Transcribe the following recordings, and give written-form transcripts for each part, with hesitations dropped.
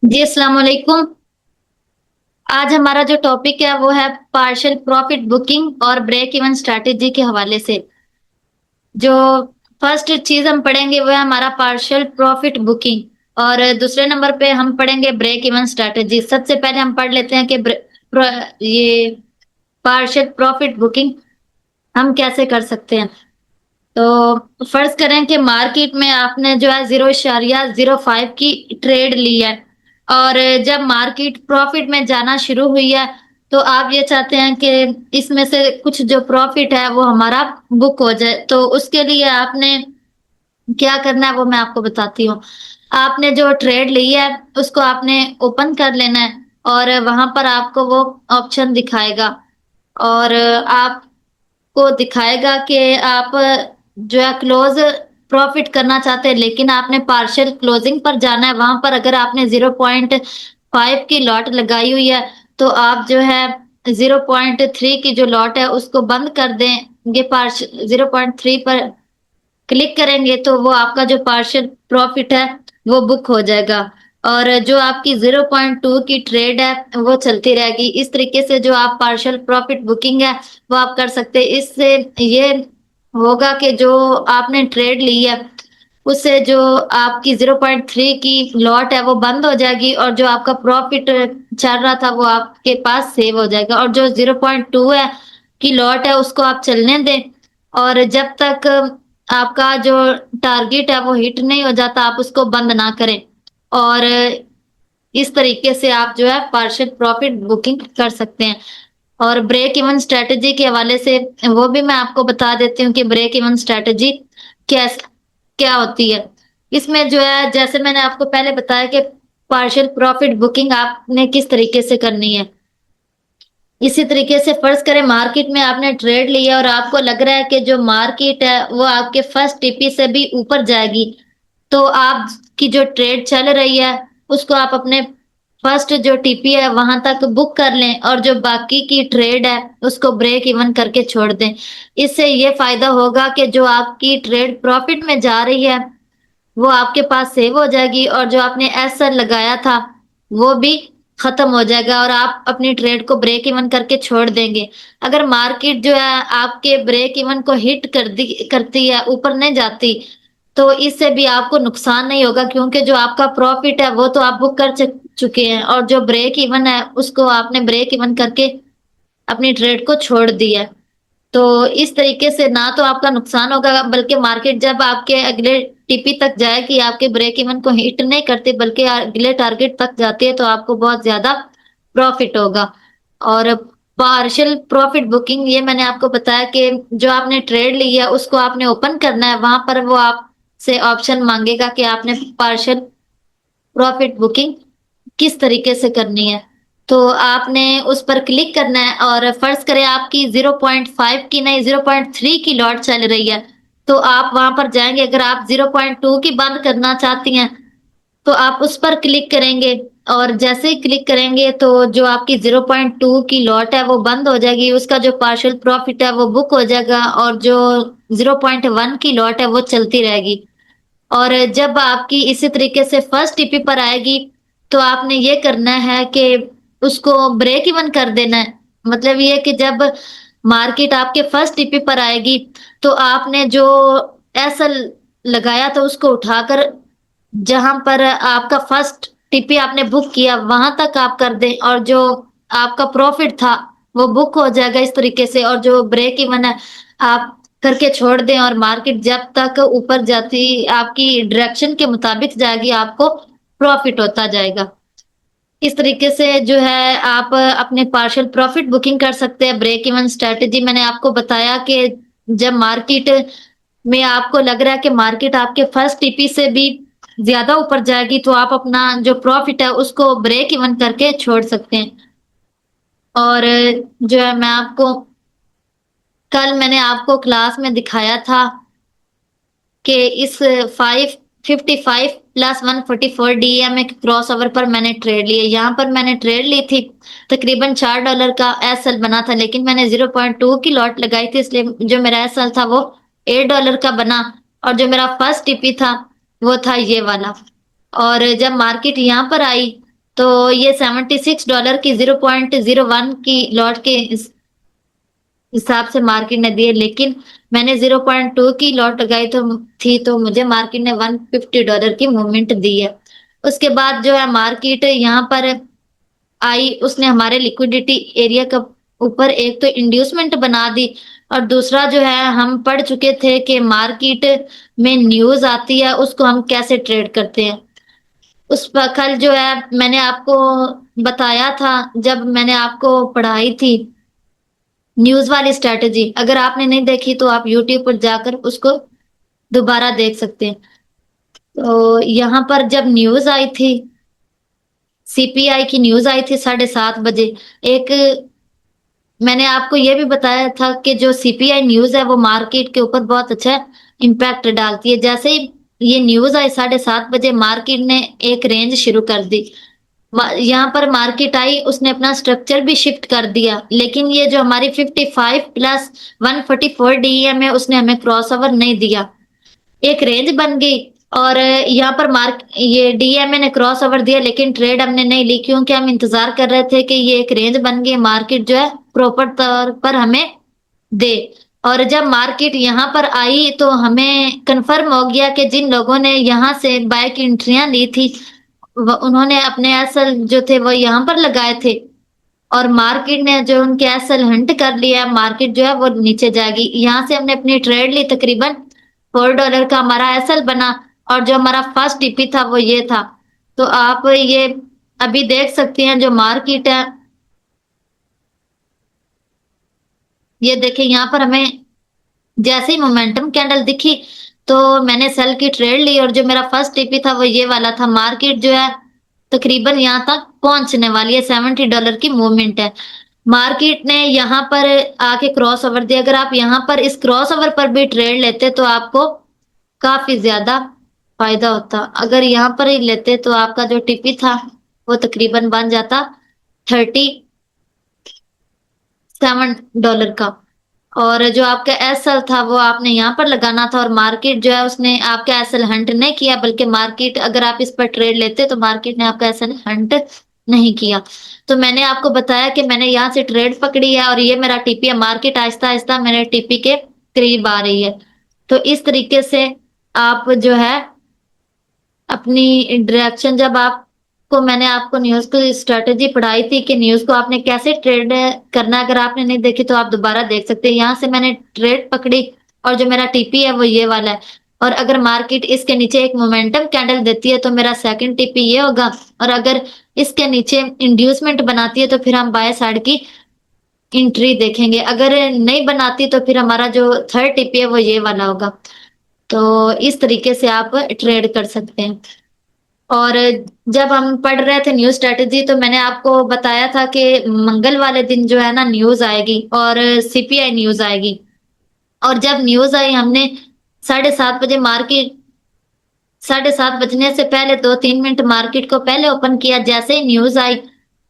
जी, अस्सलाम वालेकुम। आज हमारा जो टॉपिक है वो है पार्शियल प्रॉफिट बुकिंग और ब्रेक इवन स्ट्रैटेजी के हवाले से। जो फर्स्ट चीज़ हम पढ़ेंगे वो है हमारा पार्शियल प्रॉफिट बुकिंग और दूसरे नंबर पे हम पढ़ेंगे ब्रेक इवन स्ट्रैटेजी। सबसे पहले हम पढ़ लेते हैं कि ये पार्शियल प्रॉफिट बुकिंग हम कैसे कर सकते हैं। तो फर्ज करें कि मार्केट में आपने जो है 0.05 की ट्रेड ली है और जब मार्केट प्रॉफिट में जाना शुरू हुई है तो आप ये चाहते हैं कि इसमें से कुछ जो प्रॉफिट है वो हमारा बुक हो जाए। तो उसके लिए आपने क्या करना है वो मैं आपको बताती हूँ। आपने जो ट्रेड ली है उसको आपने ओपन कर लेना है और वहां पर आपको वो ऑप्शन दिखाएगा और आपको दिखाएगा कि आप जो है क्लोज प्रॉफिट करना चाहते हैं लेकिन आपने पार्शियल क्लोजिंग पर जाना है। वहां पर अगर आपने 0.5 की लॉट लगाई हुई है तो आप जो है 0.3 की जो लॉट है उसको बंद कर दें। ये पार्श 0.3 पर क्लिक करेंगे तो वो आपका जो पार्शियल प्रॉफिट है वो बुक हो जाएगा और जो आपकी 0.2 की ट्रेड है वो चलती रहेगी। इस तरीके से जो आप पार्शियल प्रॉफिट बुकिंग है वो आप कर सकते हैं। इससे ये होगा कि जो आपने ट्रेड ली है उससे जो आपकी 0.3 की लॉट है वो बंद हो जाएगी और जो आपका प्रॉफिट चल रहा था वो आपके पास सेव हो जाएगा और जो 0.2 है की लॉट है उसको आप चलने दें और जब तक आपका जो टारगेट है वो हिट नहीं हो जाता आप उसको बंद ना करें और इस तरीके से आप जो है पार्शियल प्रॉफिट बुकिंग कर सकते हैं। और ब्रेक इवन स्ट्रेटजी के हवाले से वो भी मैं आपको बता देती हूँ कि ब्रेक इवन स्ट्रेटजी क्या क्या होती है। इसमें जो है जैसे मैंने आपको पहले बताया कि पार्शियल प्रॉफिट बुकिंग आपने किस तरीके से करनी है। इसी तरीके से फर्ज करें मार्केट में आपने ट्रेड लिया और आपको लग रहा है कि जो मार्केट है वो आपके फर्स्ट टीपी से भी ऊपर जाएगी तो आपकी जो ट्रेड चल रही है उसको आप अपने फर्स्ट जो टीपी है वहां तक बुक कर लें और जो बाकी की ट्रेड है उसको ब्रेक इवन करके छोड़ दें। इससे ये फायदा होगा कि जो आपकी ट्रेड प्रॉफिट में जा रही है वो आपके पास सेव हो जाएगी और जो आपने एसएल लगाया था वो भी खत्म हो जाएगा और आप अपनी ट्रेड को ब्रेक इवन करके छोड़ देंगे। अगर मार्केट जो है आपके ब्रेक इवन को हिट करती है ऊपर नहीं जाती तो इससे भी आपको नुकसान नहीं होगा क्योंकि जो आपका प्रॉफिट है वो तो आप बुक कर चुके हैं और जो ब्रेक इवन है उसको आपने ब्रेक इवन करके अपनी ट्रेड को छोड़ दिया है। तो इस तरीके से ना तो आपका नुकसान होगा बल्कि मार्केट जब आपके अगले टीपी तक जाएगी आपके ब्रेक इवन को हिट नहीं करती बल्कि अगले टारगेट तक जाती है तो आपको बहुत ज्यादा प्रॉफिट होगा। और पार्शियल प्रॉफिट बुकिंग ये मैंने आपको बताया कि जो आपने ट्रेड ली है उसको आपने ओपन करना है। वहां पर वो आपसे ऑप्शन मांगेगा कि आपने पार्शियल प्रॉफिट बुकिंग किस तरीके से करनी है। तो आपने उस पर क्लिक करना है और फर्ज करें आपकी 0.5 की नहीं 0.3 की लॉट चल रही है तो आप वहां पर जाएंगे। अगर आप 0.2 की बंद करना चाहती हैं तो आप उस पर क्लिक करेंगे और जैसे ही क्लिक करेंगे तो जो आपकी 0.2 की लॉट है वो बंद हो जाएगी। उसका जो पार्शियल प्रॉफिट है वो बुक हो जाएगा और जो 0.1 की लॉट है वो चलती रहेगी। और जब आपकी इसी तरीके से फर्स्ट टीपी पर आएगी तो आपने ये करना है कि उसको ब्रेक इवन कर देना है। मतलब ये कि जब मार्केट आपके फर्स्ट टीपी पर आएगी तो आपने जो ऐसा लगाया था उसको उठाकर जहां पर आपका फर्स्ट टीपी आपने बुक किया वहां तक आप कर दें और जो आपका प्रॉफिट था वो बुक हो जाएगा इस तरीके से। और जो ब्रेक इवन है आप करके छोड़ दें और मार्केट जब तक ऊपर जाती आपकी डायरेक्शन के मुताबिक जाएगी आपको प्रॉफिट होता जाएगा। इस तरीके से जो है आप अपने पार्शियल प्रॉफिट बुकिंग कर सकते हैं। ब्रेक इवन स्ट्रेटेजी मैंने आपको बताया कि जब मार्केट में आपको लग रहा है कि मार्केट आपके फर्स्ट टीपी से भी ज्यादा ऊपर जाएगी तो आप अपना जो प्रॉफिट है उसको ब्रेक इवन करके छोड़ सकते हैं। और जो है मैं आपको कल मैंने आपको क्लास में दिखाया था कि इस 555 + 144 डीएम क्रॉस ओवर पर मैंने ट्रेड लिया। यहाँ पर मैंने ट्रेड ली थी तकरीबन $4 का एसएल बना था लेकिन मैंने 0.2 की लॉट लगाई थी इसलिए जो मेरा एसएल था वो $8 का बना और जो मेरा फर्स्ट टीपी था वो था ये वाला। और जब मार्केट यहाँ पर आई तो ये $76 की 0.01 की लॉट के हिसाब से मार्केट ने दिए, लेकिन मैंने 0.2 की लॉट लगाई तो मुझे मार्केट ने $150 की मूवमेंट दी है। उसके बाद जो है मार्केट यहाँ पर आई, उसने हमारे लिक्विडिटी एरिया का ऊपर एक तो इंड्यूसमेंट बना दी, और दूसरा जो है हम पढ़ चुके थे कि मार्केट में न्यूज आती है, उसको हम कैसे ट्रेड करते हैं। उस पर कल जो है मैंने आपको बताया था, जब मैंने आपको पढ़ाई थी न्यूज वाली स्ट्रेटेजी, अगर आपने नहीं देखी तो आप यूट्यूब पर जाकर उसको दोबारा देख सकते हैं। तो यहाँ पर जब न्यूज आई थी, सीपीआई की न्यूज आई थी 7:30 बजे, एक मैंने आपको ये भी बताया था कि जो सीपीआई न्यूज है वो मार्केट के ऊपर बहुत अच्छा इम्पैक्ट डालती है। जैसे ही ये न्यूज आई 7:30 बजे, मार्केट ने एक रेंज शुरू कर दी। यहाँ पर मार्केट आई, उसने अपना स्ट्रक्चर भी शिफ्ट कर दिया, लेकिन ये जो हमारी 55 + 144 डीएम है, उसने हमें क्रॉस ओवर नहीं दिया। एक रेंज बन गई, और यहाँ पर मार्क ये डीएमए ने क्रॉस ओवर दिया, लेकिन ट्रेड हमने नहीं ली, क्योंकि हम इंतजार कर रहे थे कि ये एक रेंज बन गई, मार्केट जो है प्रॉपर तौर पर हमें दे। और जब मार्केट यहाँ पर आई तो हमें कंफर्म हो गया कि जिन लोगों ने यहाँ से बाय की एंट्रियां ली थी, उन्होंने अपने एसएल जो थे वो यहाँ पर लगाए थे, और मार्केट ने जो उनके एसएल हंट कर लिया, मार्केट जो है वो नीचे जाएगी। यहाँ से हमने अपनी ट्रेड ली, तकरीबन $4 का हमारा एसएल बना, और जो हमारा फर्स्ट टीपी था वो ये था। तो आप ये अभी देख सकते हैं जो मार्केट है, ये देखिए यहाँ पर हमें जैसे ही मोमेंटम कैंडल दिखी तो मैंने सेल की ट्रेड ली, और जो मेरा फर्स्ट टीपी था वो ये वाला था। मार्केट जो है तकरीबन यहाँ तक पहुंचने वाली है, $70 की मूवमेंट है। मार्केट ने यहाँ पर आके क्रॉस ओवर दिया, अगर आप यहाँ पर इस क्रॉस ओवर पर भी ट्रेड लेते तो आपको काफी ज्यादा फायदा होता। अगर यहाँ पर ही लेते तो आपका जो टीपी था वो तकरीबन बन जाता $37 का, और जो आपका एसएल था वो आपने यहाँ पर लगाना था, और मार्केट जो है उसने आपका एसएल हंट नहीं किया, बल्कि मार्केट अगर आप इस पर ट्रेड लेते तो मार्केट ने आपका एसएल हंट नहीं किया। तो मैंने आपको बताया कि मैंने यहाँ से ट्रेड पकड़ी है, और ये मेरा टीपी है। मार्केट आहिस्ता आहिस्ता मेरे टीपी के करीब आ रही है। तो इस तरीके से आप जो है अपनी डायरेक्शन, जब आपको मैंने आपको न्यूज की स्ट्रेटेजी पढ़ाई थी कि न्यूज को आपने कैसे ट्रेड करना है, अगर आपने नहीं देखी तो आप दोबारा देख सकते हैं। यहाँ से मैंने ट्रेड पकड़ी, और जो मेरा टीपी है वो ये वाला है, और अगर मार्केट इसके नीचे एक मोमेंटम कैंडल देती है तो मेरा सेकंड टीपी ये होगा, और अगर इसके नीचे इंड्यूसमेंट बनाती है तो फिर हम बाय साइड की एंट्री देखेंगे। अगर नहीं बनाती तो फिर हमारा जो थर्ड टीपी है वो ये वाला होगा। तो इस तरीके से आप ट्रेड कर सकते हैं। और जब हम पढ़ रहे थे न्यूज स्ट्रेटेजी, तो मैंने आपको बताया था कि मंगल वाले दिन जो है ना न्यूज आएगी, और सीपीआई न्यूज आएगी। और जब न्यूज आई, हमने 7:30 बजे मार्केट 7:30 बजने से पहले 2-3 मिनट मार्केट को पहले ओपन किया। जैसे ही न्यूज आई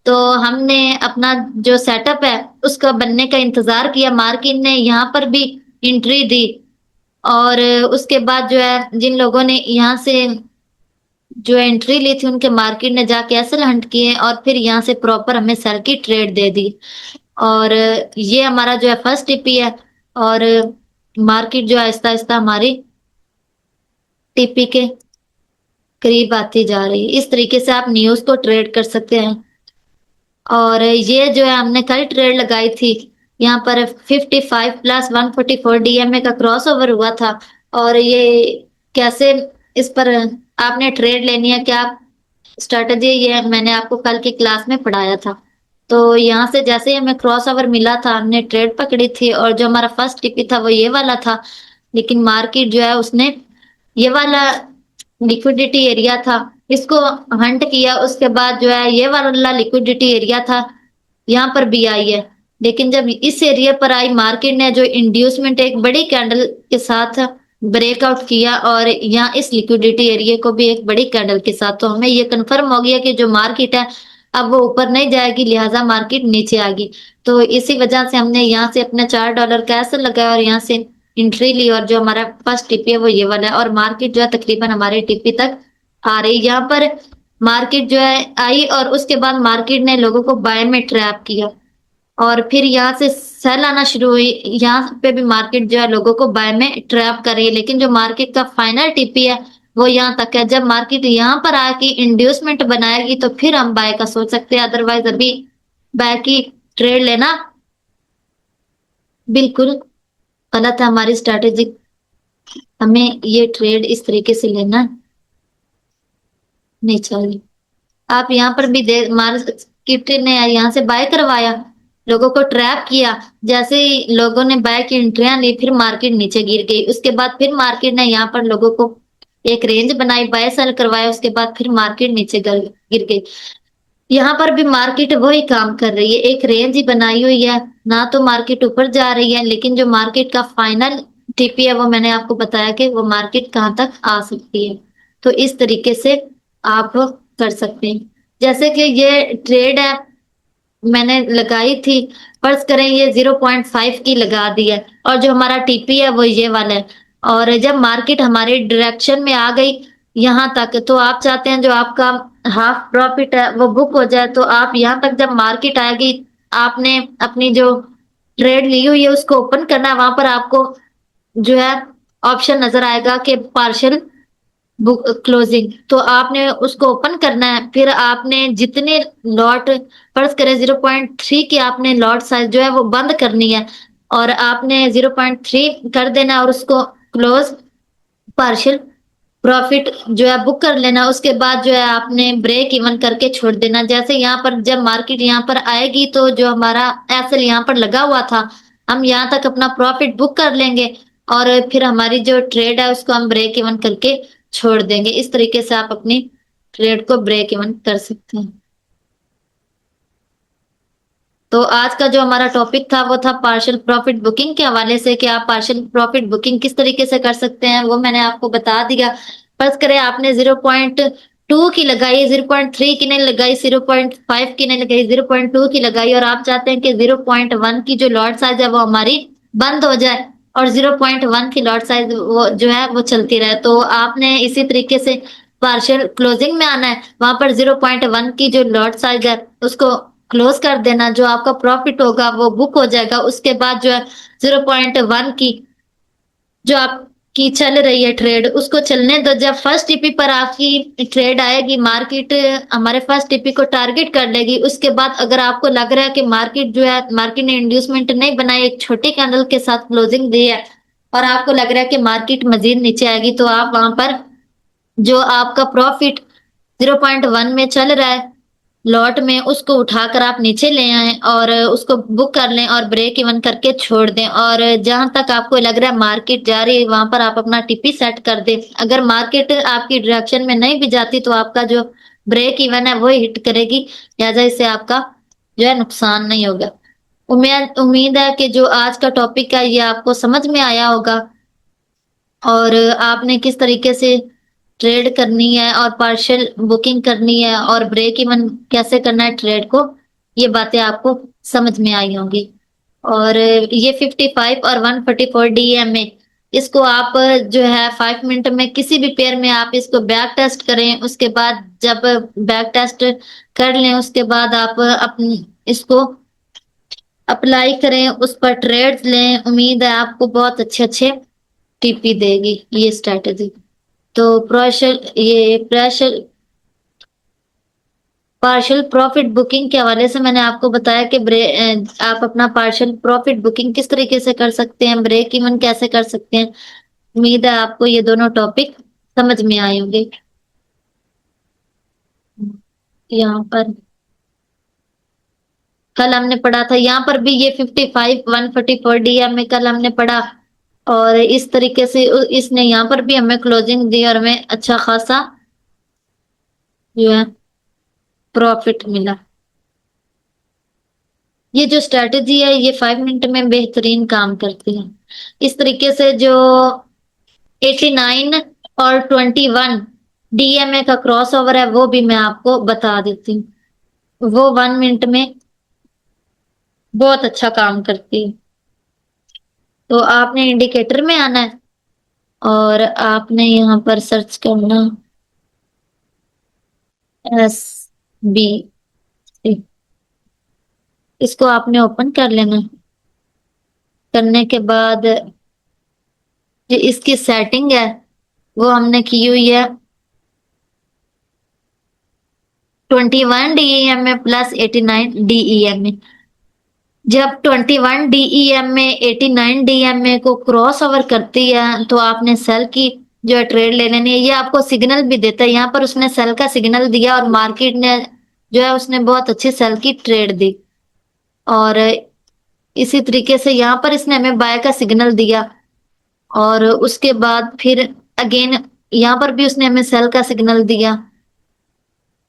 तो हमने अपना जो सेटअप है उसका बनने का इंतजार किया। मार्केट ने यहाँ पर भी एंट्री दी, और उसके बाद जो है जिन लोगों ने यहाँ से जो एंट्री ली थी उनके मार्केट ने जाके एसएल हंट किए, और फिर यहाँ से प्रॉपर हमें सेल की ट्रेड दे दी। और ये हमारा जो है फर्स्ट टीपी है, और मार्केट जो आहिस्ता आहिस्ता हमारी टीपी के करीब आती जा रही है। इस तरीके से आप न्यूज को ट्रेड कर सकते हैं। और ये जो है हमने कल ट्रेड लगाई थी, यहाँ पर 55 + 144 डीएमए का क्रॉस ओवर हुआ था। और ये कैसे इस पर आपने ट्रेड लेनी है, क्या स्ट्रेटजी, ये मैंने आपको कल की क्लास में पढ़ाया था। तो यहाँ से जैसे ही हमें क्रॉस ओवर मिला था, हमने ट्रेड पकड़ी थी, और जो हमारा फर्स्ट टिपी था वो ये वाला था, लेकिन मार्केट जो है उसने ये वाला लिक्विडिटी एरिया था इसको हंट किया। उसके बाद जो है ये वाला लिक्विडिटी एरिया था, यहाँ पर भी आई है, लेकिन जब इस एरिया पर आई, मार्केट ने जो इंड्यूसमेंट एक बड़ी कैंडल के साथ ब्रेकआउट किया, और यहाँ इस लिक्विडिटी एरिया को भी एक बड़ी कैंडल के साथ। तो हमें ये कंफर्म हो गया कि जो मार्केट है अब वो ऊपर नहीं जाएगी, लिहाजा मार्केट नीचे आ गई। तो इसी वजह से हमने यहाँ से अपने $4 कैश लगाया, और यहाँ से एंट्री ली, और जो हमारा फर्स्ट टीपी है वो ये वाला है, और मार्केट जो है तकरीबन हमारे टीपी तक आ रही। यहाँ पर مارکیٹ جو ہے آئی اور اس کے بعد مارکیٹ نے لوگوں کو بائی میں ٹریپ کیا اور پھر یہاں سے سیل آنا شروع ہوئی. یہاں پہ بھی مارکیٹ جو ہے لوگوں کو بائی میں ٹریپ کر رہی ہے، لیکن جو مارکیٹ کا فائنل ٹی پی ہے وہ یہاں تک ہے. جب مارکیٹ یہاں پر آ کے انڈیوسمنٹ بنائے گی تو پھر ہم بائی کا سوچ سکتے ہیں، ادروائز ابھی بائی کی ٹریڈ لینا بالکل غلط ہے. ہماری اسٹریٹجی ہمیں یہ ٹریڈ اس طریقے سے لینا نہیں چاہیے. آپ یہاں پر بھی مارکیٹ نے یہاں سے بائی کروایا، لوگوں کو ٹریپ کیا. جیسے ہی لوگوں نے بائی کی انٹریاں لی پھر مارکیٹ نیچے گر گئی. اس کے بعد پھر مارکیٹ نے یہاں پر لوگوں کو ایک رینج بنائی، بائی سیل کروایا، اس کے بعد پھر مارکیٹ نیچے گر گئی. یہاں پر بھی مارکیٹ وہی کام کر رہی ہے، ایک رینج ہی بنائی ہوئی ہے. نہ تو مارکیٹ اوپر جا رہی ہے، لیکن جو مارکیٹ کا فائنل ٹی پی ہے وہ میں نے آپ کو بتایا کہ وہ مارکیٹ کہاں تک آ سکتی ہے. تو اس طریقے سے آپ کر سکتے ہیں. جیسے کہ یہ ٹریڈ ہے میں نے لگائی تھی، فرض کریں یہ 0.5 کی لگا دی ہے اور جو ہمارا ٹی پی ہے وہ یہ والا ہے. اور جب مارکیٹ ہماری ڈائریکشن میں آ گئی یہاں تک تو آپ چاہتے ہیں جو آپ کا ہاف پروفٹ ہے وہ بک ہو جائے. تو آپ یہاں تک جب مارکیٹ آئے گی آپ نے اپنی جو ٹریڈ لی ہوئی ہے اس کو اوپن کرنا ہے. وہاں پر آپ کو جو ہے آپشن نظر آئے گا کہ پارشل بک کلوزنگ، تو آپ نے اس کو اوپن کرنا ہے. پھر آپ نے جتنے لاٹ فرض کریں 0.3 کی آپ نے لاٹ سائز جو ہے وہ بند کرنی ہے اور آپ نے 0.3 کر دینا اور اس کو کلوز پارشل پروفٹ جو ہے بک کر لینا. اس کے بعد جو ہے آپ نے بریک ایون کر کے چھوڑ دینا. جیسے یہاں پر جب مارکیٹ یہاں پر آئے گی تو جو ہمارا ایسل یہاں پر لگا ہوا تھا ہم یہاں تک اپنا پروفٹ بک کر لیں گے اور پھر ہماری جو ٹریڈ ہے اس کو ہم بریک ایون کر کے چھوڑ دیں گے. اس طریقے سے آپ اپنی ٹریڈ کو بریک ایون کر سکتے ہیں. تو آج کا جو ہمارا ٹاپک تھا وہ تھا پارشل پروفٹ بکنگ کے حوالے سے کہ آپ پارشل پروفٹ بکنگ کس طریقے سے کر سکتے ہیں وہ میں نے آپ کو بتا دیا. فرض کریں آپ نے 0.2 کی لگائی، 0.3 کی نہیں لگائی، 0.5 کی نہیں لگائی، 0.2 کی لگائی اور آپ چاہتے ہیں کہ 0.1 کی جو لاٹ سائز ہے وہ ہماری بند ہو جائے اور 0.1 کی لاٹ سائز وہ جو ہے وہ چلتی رہے. تو آپ نے اسی طریقے سے پارشل کلوزنگ میں آنا ہے. وہاں پر 0.1 کی جو لاٹ سائز ہے اس کو کلوز کر دینا، جو آپ کا پروفٹ ہوگا وہ بک ہو جائے گا. اس کے بعد جو ہے 0.1 کی جو آپ کی چل رہی ہے ٹریڈ اس کو چلنے دو. جب فرسٹ ٹی پی پر آپ کی ٹریڈ آئے گی مارکیٹ ہمارے فرسٹ ٹی پی کو ٹارگٹ کر لے گی. اس کے بعد اگر آپ کو لگ رہا ہے کہ مارکیٹ جو ہے مارکیٹ نے انڈیوسمنٹ نہیں بنائی، ایک چھوٹی کینڈل کے ساتھ کلوزنگ دی ہے اور آپ کو لگ رہا ہے کہ مارکیٹ مزید نیچے آئے گی تو آپ وہاں پر جو آپ کا پروفٹ 0.1 میں چل رہا ہے لاٹ میں اس کو اٹھا کر آپ نیچے لے آئیں اور اس کو بک کر لیں اور بریک ایون کر کے چھوڑ دیں. اور جہاں تک آپ کو لگ رہا ہے مارکیٹ جا رہی ہے وہاں پر آپ اپنا ٹی پی سیٹ کر دیں. اگر مارکیٹ آپ کی ڈائریکشن میں نہیں بھی جاتی تو آپ کا جو بریک ایون ہے وہ ہٹ کرے گی، لہٰذا اس سے آپ کا جو ہے نقصان نہیں ہوگا. امید ہے کہ جو آج کا ٹاپک ہے یہ آپ کو سمجھ میں آیا ہوگا اور آپ نے کس طریقے سے ٹریڈ کرنی ہے اور پارشل بکنگ کرنی ہے اور بریک ایون کیسے کرنا ہے ٹریڈ کو، یہ باتیں آپ کو سمجھ میں آئی ہوں گی. اور یہ 55 اور 144 ڈی ایم اے اس کو آپ جو ہے 5 منٹ میں کسی بھی پیر میں آپ اس کو بیک ٹیسٹ کریں. اس کے بعد جب بیک ٹیسٹ کر لیں اس کے بعد آپ اپنی اس کو اپلائی کریں، اس پر ٹریڈ لیں. امید ہے آپ کو بہت اچھے اچھے ٹی پی دے گی یہ اسٹریٹجی. تو پارشل پروفٹ بکنگ کے حوالے سے میں نے آپ کو بتایا کہ آپ اپنا پارشل پروفٹ بکنگ کس طریقے سے کر سکتے ہیں، بریک ایون کیسے کر سکتے ہیں. امید ہے آپ کو یہ دونوں ٹاپک سمجھ میں آئے ہوں گے. یہاں پر کل ہم نے پڑھا تھا یہاں پر بھی یہ 55 144 ڈی ایم میں کل ہم نے پڑھا اور اس طریقے سے اس نے یہاں پر بھی ہمیں کلوزنگ دی اور ہمیں اچھا خاصا جو ہے پروفٹ ملا. یہ جو اسٹریٹجی ہے یہ 5 منٹ میں بہترین کام کرتی ہے. اس طریقے سے جو 89 اور 21 ڈی ایم اے کا کراس اوور ہے وہ بھی میں آپ کو بتا دیتی ہوں. وہ 1 منٹ میں بہت اچھا کام کرتی ہے. تو آپ نے انڈیکیٹر میں آنا ہے اور آپ نے یہاں پر سرچ کرنا एस बी सी। इसको आपने ओपन कर लेना। करने के बाद जो इसकी सेटिंग है वो हमने की हुई है 21 DEM में प्लस 89 DEM में। जब 21 DEM में 89 DEM को क्रॉस ओवर करती है तो आपने सेल की जो है ट्रेड ले लेनी है। ये आपको सिग्नल भी देता है, यहाँ पर उसने सेल का सिग्नल दिया और मार्केट ने जो है उसने बहुत अच्छी सेल की ट्रेड दी। और इसी तरीके से यहाँ पर इसने हमें बाय का सिग्नल दिया और उसके बाद फिर अगेन यहाँ पर भी उसने हमें सेल का सिग्नल दिया,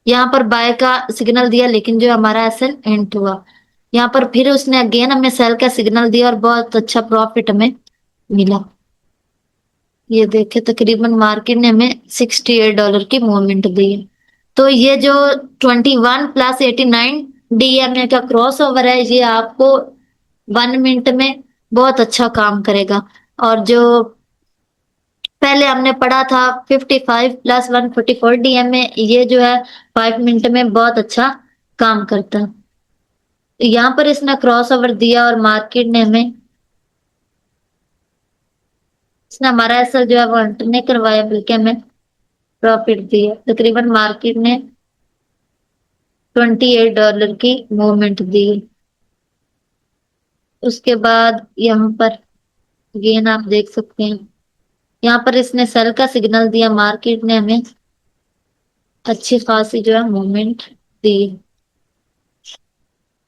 यहाँ पर बाय का सिग्नल दिया, लेकिन जो हमारा एसएल एंड हुआ। यहाँ पर फिर उसने अगेन हमें सेल का सिग्नल दिया और बहुत अच्छा प्रॉफिट हमें मिला। ये देखे तकरीबन मार्केट ने हमें $68 की मूवमेंट दी है। तो ये जो 21 प्लस 89 DMA का क्रॉस ओवर है ये आपको 1 मिनट में बहुत अच्छा काम करेगा। और जो पहले हमने पढ़ा था 55 प्लस 144 DMA ये जो है 5 मिनट में बहुत अच्छा काम करता है। तो यहाँ पर इसने क्रॉस ओवर दिया और मार्केट ने हमें इसने हमारा ऐसा जो है वो एंटर नहीं करवाया बल्कि हमें प्रॉफिट दिया। तकरीबन मार्केट ने $28 की मूवमेंट दी। उसके बाद यहाँ पर गेन आप देख सकते हैं, यहाँ पर इसने सेल का सिग्नल दिया, मार्केट ने हमें अच्छी खासी जो है मूवमेंट दी।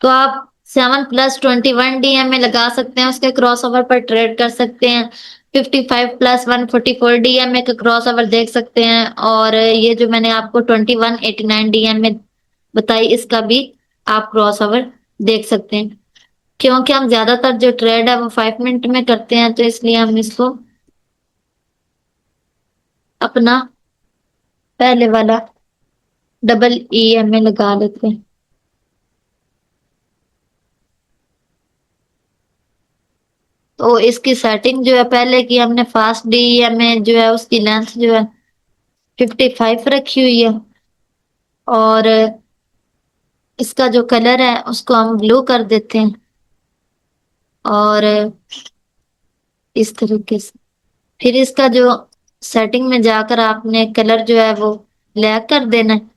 तो आप 7 प्लस 21 DM में लगा सकते हैं, उसके क्रॉस ओवर पर ट्रेड कर सकते हैं। 55 प्लस 144 DMA का क्रॉस ओवर देख सकते हैं और ये जो मैंने आपको 2189 DM में बताई इसका भी आप क्रॉस ओवर देख सकते हैं। क्योंकि हम ज्यादातर जो ट्रेड है वो 5 मिनट में करते हैं तो इसलिए हम इसको अपना पहले वाला EEM में लगा लेते हैं। तो इसकी सेटिंग जो है पहले की हमने फास्ट DEM में जो है उसकी लेंथ जो है 55 रखी हुई है और इसका जो कलर है उसको हम ब्लू कर देते हैं और इस तरीके से फिर इसका जो सेटिंग में जाकर आपने कलर जो है वो ब्लैक कर देना है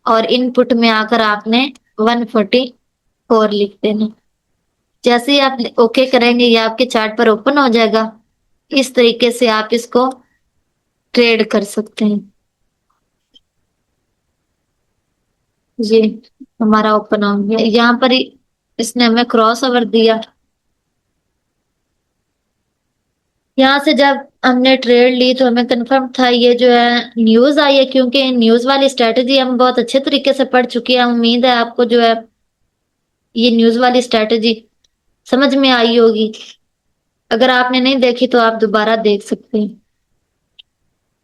और इनपुट में आकर आपने 144 लिख देना। जैसे ही आप ओके करेंगे ये आपके चार्ट पर ओपन हो जाएगा। इस तरीके से आप इसको ट्रेड कर सकते हैं। ये हमारा ओपन हो गया, यहाँ पर इसने हमें क्रॉस ओवर दिया। यहाँ से जब हमने ट्रेड ली तो हमें कंफर्म था ये जो है न्यूज आई है, क्योंकि न्यूज वाली स्ट्रेटेजी हम बहुत अच्छे तरीके से पढ़ चुके हैं। उम्मीद है आपको जो है ये न्यूज वाली स्ट्रेटेजी समझ में आई होगी। अगर आपने नहीं देखी तो आप दोबारा देख सकते हैं।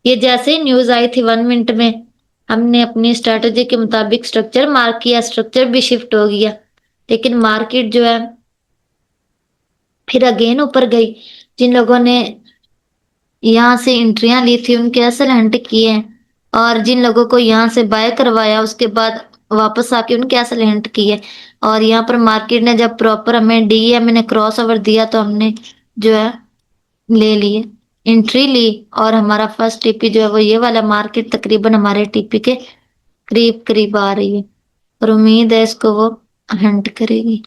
ये जैसे ही न्यूज आई थी 1 मिनट में हमने अपनी स्ट्रेटेजी के मुताबिक स्ट्रक्चर मार्क किया, स्ट्रक्चर भी शिफ्ट हो गया, लेकिन मार्केट जो है फिर अगेन ऊपर गई। जिन लोगों ने यहाँ से एंट्रियां ली थी उनके असल हंट किए हैं और जिन लोगों को यहाँ से बाय करवाया उसके बाद वापस आके उनके असल हंट किए। और यहाँ पर मार्केट ने जब प्रॉपर हमें DEM ने क्रॉस ओवर दिया तो हमने जो है ले लिए, एंट्री ली और हमारा फर्स्ट टीपी जो है वो ये वाला मार्केट तकरीबन हमारे टीपी के करीब करीब आ रही है और उम्मीद है इसको वो हंट करेगी।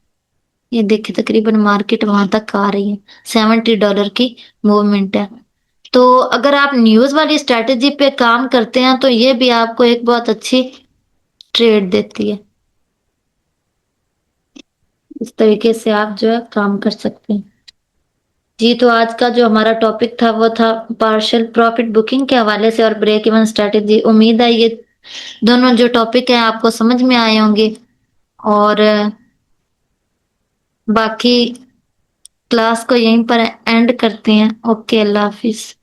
ये देखिए तकरीबन मार्केट वहां तक आ रही है, $70 की मूवमेंट है। तो अगर आप न्यूज वाली स्ट्रेटेजी पे काम करते हैं तो ये भी आपको एक बहुत अच्छी ट्रेड देती है। इस तरीके से आप जो है काम कर सकते हैं। जी, तो आज का जो हमारा टॉपिक था वो था पार्शियल प्रॉफिट बुकिंग के हवाले से और ब्रेक इवन स्ट्रेटेजी। उम्मीद है ये दोनों जो टॉपिक है आपको समझ में आए होंगे और बाकी क्लास को यहीं पर एंड करते हैं। ओके, अल्लाह हाफिज।